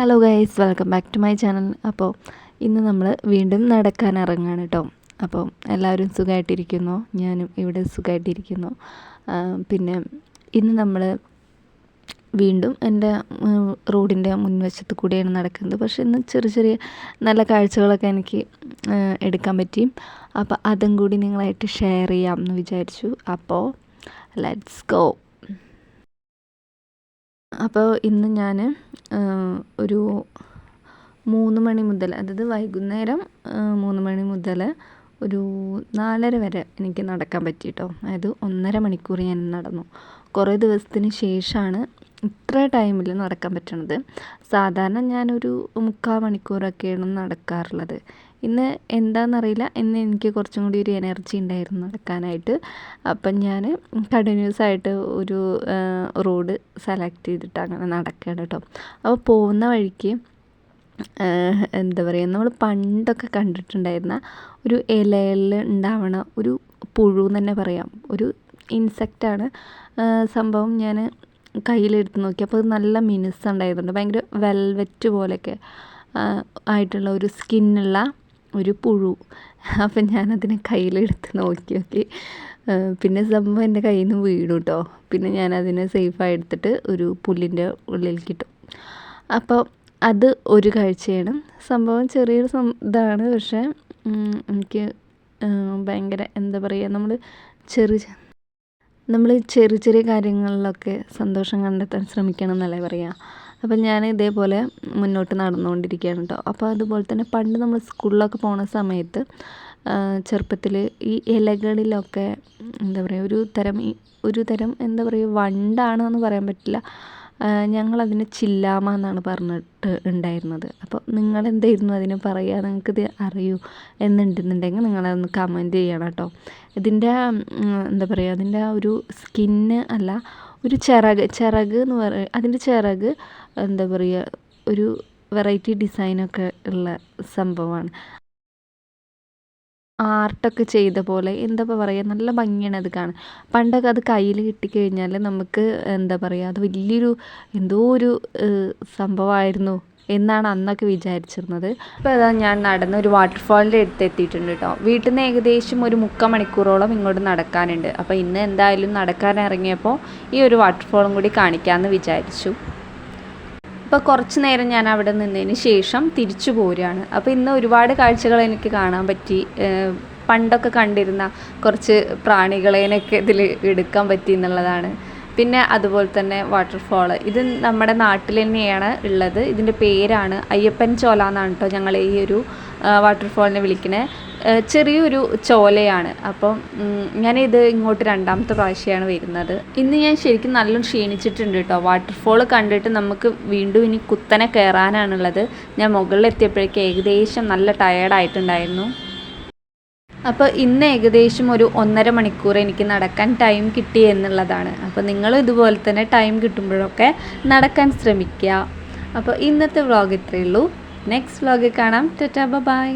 Hello guys, welcome back to my channel. അപ്പോൾ ഇന്ന് നമ്മൾ വീണ്ടും നടക്കാൻ ഇറങ്ങുകയാണ് കേട്ടോ. അപ്പോൾ എല്ലാവരും സുഖമായിട്ടിരിക്കുന്നു, ഞാനും ഇവിടെ സുഖമായിട്ടിരിക്കുന്നു. പിന്നെ ഇന്ന് നമ്മൾ വീണ്ടും എൻ്റെ റോഡിൻ്റെ മുൻവശത്ത് കൂടിയാണ് നടക്കുന്നത്. പക്ഷേ ഇന്ന് ചെറിയ ചെറിയ നല്ല കാഴ്ചകളൊക്കെ എനിക്ക് എടുക്കാൻ പറ്റി. അപ്പോൾ അതും കൂടി നിങ്ങളായിട്ട് ഷെയർ ചെയ്യാം എന്ന് വിചാരിച്ചു. അപ്പോൾ ലെറ്റ്സ് ഗോ. അപ്പോൾ ഇന്ന് ഞാൻ ഒരു 3 മണി മുതൽ, അതായത് വൈകുന്നേരം 3 മണി മുതൽ ഒരു 4:30 വരെ എനിക്ക് നടക്കാൻ പറ്റി കേട്ടോ. അതായത് 1.5 മണിക്കൂർ ഞാൻ നടന്നു. കുറേ ദിവസത്തിന് ശേഷമാണ് ഇത്ര ടൈമിൽ നടക്കാൻ പറ്റണത്. സാധാരണ ഞാനൊരു 3/4 മണിക്കൂറൊക്കെയാണ് നടക്കാറുള്ളത്. ഇന്ന് എന്താണെന്നറിയില്ല, ഇന്ന് എനിക്ക് കുറച്ചും കൂടി ഒരു എനർജി ഉണ്ടായിരുന്നു നടക്കാനായിട്ട്. അപ്പം ഞാൻ കണ്ടിന്യൂസ് ആയിട്ട് ഒരു റോഡ് സെലക്ട് ചെയ്തിട്ട് അങ്ങനെ നടക്കുകയാണ് കേട്ടോ. അപ്പോൾ പോകുന്ന വഴിക്ക് എന്താ പറയുക, നമ്മൾ പണ്ടൊക്കെ കണ്ടിട്ടുണ്ടായിരുന്ന ഒരു ഇലയിൽ ഉണ്ടാവണ ഒരു പുഴു എന്ന് തന്നെ പറയാം, ഒരു ഇൻസെക്റ്റാണ് സംഭവം. ഞാൻ കയ്യിലെടുത്ത് നോക്കി, അപ്പോൾ അത് നല്ല മിനുസുണ്ടായിരുന്നുണ്ട്. ഭയങ്കര വെൽവെറ്റ് പോലെയൊക്കെ ആയിട്ടുള്ള ഒരു സ്കിന്നുള്ള ഒരു പുഴു. അപ്പം ഞാനതിനെ കയ്യിലെടുത്ത് നോക്കി. പിന്നെ സംഭവം എൻ്റെ കയ്യിൽ നിന്ന് വീണു കേട്ടോ. പിന്നെ ഞാനതിനെ സേഫായി എടുത്തിട്ട് ഒരു പുല്ലിൻ്റെ ഉള്ളിലേക്ക് ഇട്ടു. അപ്പോൾ അത് ഒരു കാഴ്ചയാണ്. സംഭവം ചെറിയൊരു ഇതാണ്, പക്ഷേ എനിക്ക് ഭയങ്കര എന്താ പറയുക, നമ്മൾ ചെറിയ ചെറിയ കാര്യങ്ങളിലൊക്കെ സന്തോഷം കണ്ടെത്താൻ ശ്രമിക്കണം എന്നല്ലേ പറയുക. അപ്പം ഞാൻ ഇതേപോലെ മുന്നോട്ട് നടന്നുകൊണ്ടിരിക്കുകയാണ് കേട്ടോ. അപ്പോൾ അതുപോലെ തന്നെ പണ്ട് നമ്മൾ സ്കൂളിലൊക്കെ പോണ സമയത്ത് ചെറുപ്പത്തിൽ ഈ ഇലകളിലൊക്കെ എന്താ പറയുക, ഒരു തരം എന്താ പറയുക, വണ്ടാണെന്ന് പറയാൻ പറ്റില്ല, ഞങ്ങളതിന് ചില്ലാമ എന്നാണ് പറഞ്ഞിട്ട് ഉണ്ടായിരുന്നത്. അപ്പോൾ നിങ്ങളെന്തായിരുന്നു അതിന് പറയുക, നിങ്ങൾക്കിത് അറിയൂ എന്നുണ്ടെന്നുണ്ടെങ്കിൽ നിങ്ങളതൊന്ന് കമൻറ്റ് ചെയ്യണം കേട്ടോ. ഇതിൻ്റെ എന്താ പറയുക, അതിൻ്റെ ഒരു സ്കിന്ന് അല്ല, ഒരു ചിറക് എന്ന് പറയുക, അതിൻ്റെ ചിറക് എന്താ പറയുക, ഒരു വെറൈറ്റി ഡിസൈനൊക്കെ ഉള്ള സംഭവമാണ്. ആർട്ടൊക്കെ ചെയ്ത പോലെ എന്താ പറയുക, നല്ല ഭംഗിയാണ് അത് കാണാൻ. പണ്ടൊക്കെ അത് കയ്യിൽ കിട്ടിക്കഴിഞ്ഞാൽ നമുക്ക് എന്താ പറയുക, അത് വലിയൊരു എന്തോ ഒരു സംഭവമായിരുന്നു എന്നാണ് അന്നൊക്കെ വിചാരിച്ചിരുന്നത്. അപ്പോൾ അതാ ഞാൻ നടന്ന് ഒരു വാട്ടർഫാളിൻ്റെ അടുത്ത് എത്തിയിട്ടുണ്ട് കേട്ടോ. വീട്ടിൽ നിന്ന് ഏകദേശം ഒരു 3/4 മണിക്കൂറോളം ഇങ്ങോട്ട് നടക്കാനുണ്ട്. അപ്പോൾ ഇന്ന് എന്തായാലും നടക്കാൻ ഇറങ്ങിയപ്പോൾ ഈ ഒരു വാട്ടർഫാളും കൂടി കാണിക്കാമെന്ന് വിചാരിച്ചു. അപ്പോൾ കുറച്ച് നേരം ഞാൻ അവിടെ നിന്നതിന് ശേഷം തിരിച്ചു പോരുകയാണ്. അപ്പോൾ ഇന്ന് ഒരുപാട് കാഴ്ചകൾ എനിക്ക് കാണാൻ പറ്റി. പണ്ടൊക്കെ കണ്ടിരുന്ന കുറച്ച് പ്രാണികളേനൊക്കെ ഇതിൽ എടുക്കാൻ പറ്റി എന്നുള്ളതാണ്. പിന്നെ അതുപോലെ തന്നെ വാട്ടർഫാൾ, ഇത് നമ്മുടെ നാട്ടിൽ തന്നെയാണ് ഉള്ളത്. ഇതിൻ്റെ പേരാണ് അയ്യപ്പൻ ചോല എന്നാണ് കേട്ടോ ഞങ്ങൾ ഈ ഒരു വാട്ടർഫാളിനെ വിളിക്കുന്നത്. ചെറിയൊരു ചോലയാണ്. അപ്പം ഞാനിത് ഇങ്ങോട്ട് 2ാമത്തെ പ്രാവശ്യമാണ് വരുന്നത്. ഇന്ന് ഞാൻ ശരിക്കും നല്ല ക്ഷീണിച്ചിട്ടുണ്ട് കേട്ടോ. വാട്ടർഫാൾ കണ്ടിട്ട് നമുക്ക് വീണ്ടും ഇനി കുത്തനെ കയറാനാണുള്ളത്. ഞാൻ മുകളിലെത്തിയപ്പോഴേക്കും ഏകദേശം നല്ല ടയേർഡായിട്ടുണ്ടായിരുന്നു. അപ്പോൾ ഇന്ന് ഏകദേശം ഒരു 1.5 മണിക്കൂർ എനിക്ക് നടക്കാൻ ടൈം കിട്ടി എന്നുള്ളതാണ്. അപ്പോൾ നിങ്ങൾ ഇതുപോലെ തന്നെ ടൈം കിട്ടുമ്പോഴൊക്കെ നടക്കാൻ ശ്രമിക്കുക. അപ്പോൾ ഇന്നത്തെ വ്ളോഗ് ഇത്രയേ ഉള്ളൂ. നെക്സ്റ്റ് വ്ളോഗിൽ കാണാം. ടാറ്റാ, ബൈ.